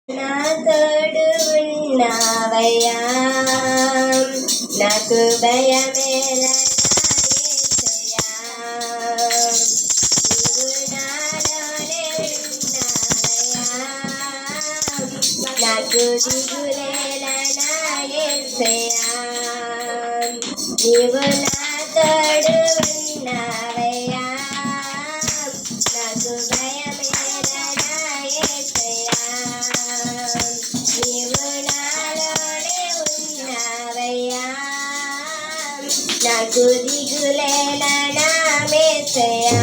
నా తోడు ఉన్నావయ్యా, నాకు భయమేలా యేసయ్యా. నీవు నాలోనే ఉన్నావయ్యా, నాకు దిగులేలా యేసయ్యా. నీవు నా తోడు ఉన్నావయ్యా, నాకు భయమేలా యేసయ్యా. నీవు నాలోనే ఉన్నావయ్యా, నాకు దిగులేలా నా యేసయ్యా.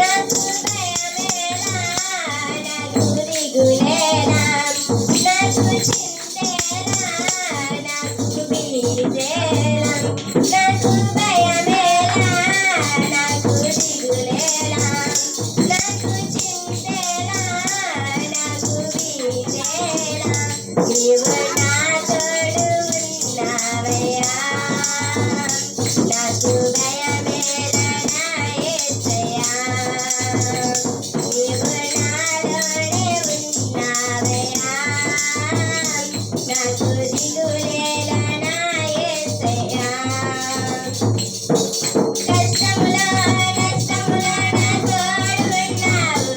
నాకు భయమేలా, నాకు దిగులేలా, నాకు చింతేలా, నాకు భీతేలా. నాకు భయమేలా, నాకు దిగులేలా, నాకు చింతేలా, నాకు భీతేలా. నీవు నా తోడు ఉన్నావయ్యా, నాకు భయమేలా నా యేసయ్యా. నీవు నాలోనే ఉన్నావయ్యా, నాకు దిగులేలా నా యేసయ్యా. కష్టములో నష్టములో నా తోడు ఉన్నావు,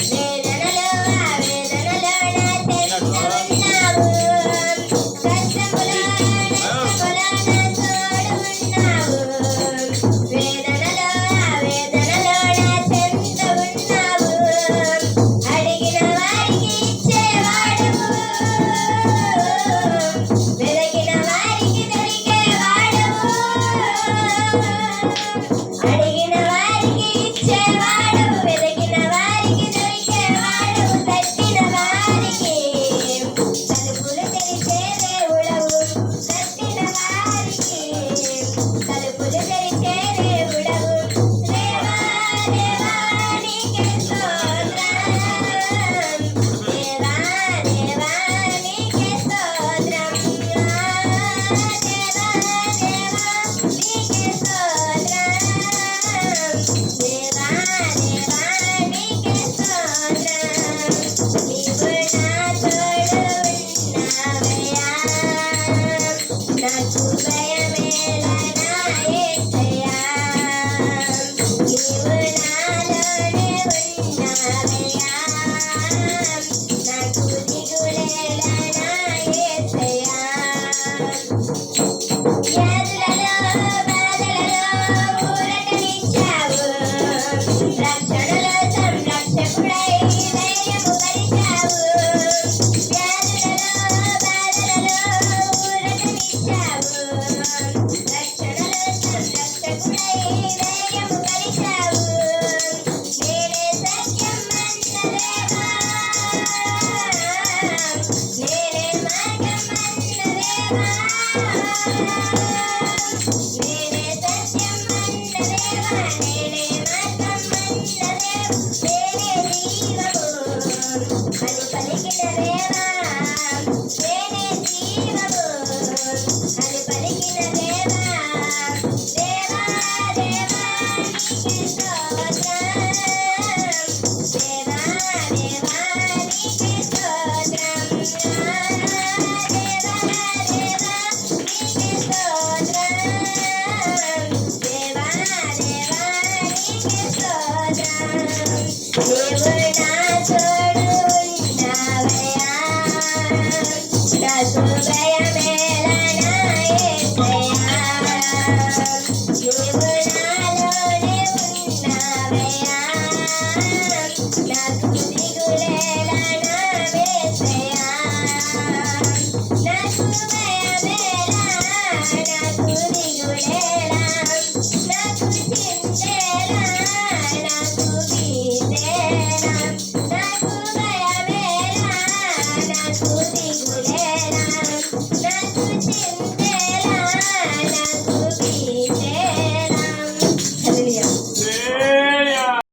వేదనలో ఆవేదనలో నా చెంత ఉన్నావు. కష్టములో నష్టములో నా తోడు ఉన్నావు, వేదనలో ఆవేదనలో నా చెంత ఉన్నావు. అడిగిన వారికి ఇచ్చేవాడువు, వెదకిన వారికి దొరికేవాడువు. అడిగిన వారికి ఇచ్చేవాడు, వెదకిన వారికి దొరికేవాడు. తట్టిన వారికి తలుపులు తెరిచే దేవుడవు, తట్టిన వారికి తలుపులు తెరిచే దేవుడవు. దేవా దేవా నీకే స్తోత్రం, దేవా దేవా నీకే స్తోత్రం. దేవా దేవా నీకే స్తోత్రం, దేవా దేవా నీకే స్తోత్రం. నీవు నా తోడు ఉన్నావయ్యా, నాకు భయమేలా నా యేసయ్యా. నీవు నాలోనే ఉన్నావయ్యా, నాకు దిగులేలా నా యేసయ్యా. వ్యాధులలో బాధలలో ఊరటనిచ్చావు, రక్షణలో సంరక్షకుడై ధైర్యము పరిచావు. వ్యాధులలో బాధలలో ఊరటనిచ్చావు, రక్షణలో సంరక్షకుడై ధైర్యము పరిచావు. నేనే సత్యం అన్న దేవా, నేనే మార్గం అన్న దేవా. నేనే సత్యం అన్న దేవా, నేనే మార్గం అన్న దేవా. నేనే జీవము అని పలికిన దేవా, నేనే జీవము అని పలికిన దేవా. దేవా దేవా నీకే స్తోత్రం, దేవా దేవా నీకే స్తోత్రం. దేవా దేవా నీకే స్తోత్రం, దేవా దేవా నీకే స్తోత్రం. నీవు నా తోడు ఉన్నావయ్యా, నాకు భయమేలా నా యేసయ్యా. నీవు నాలోనే ఉన్నావయ్యా, నాకు దిగులేలా నా యేసయ్యా. నాకు భయమేలా,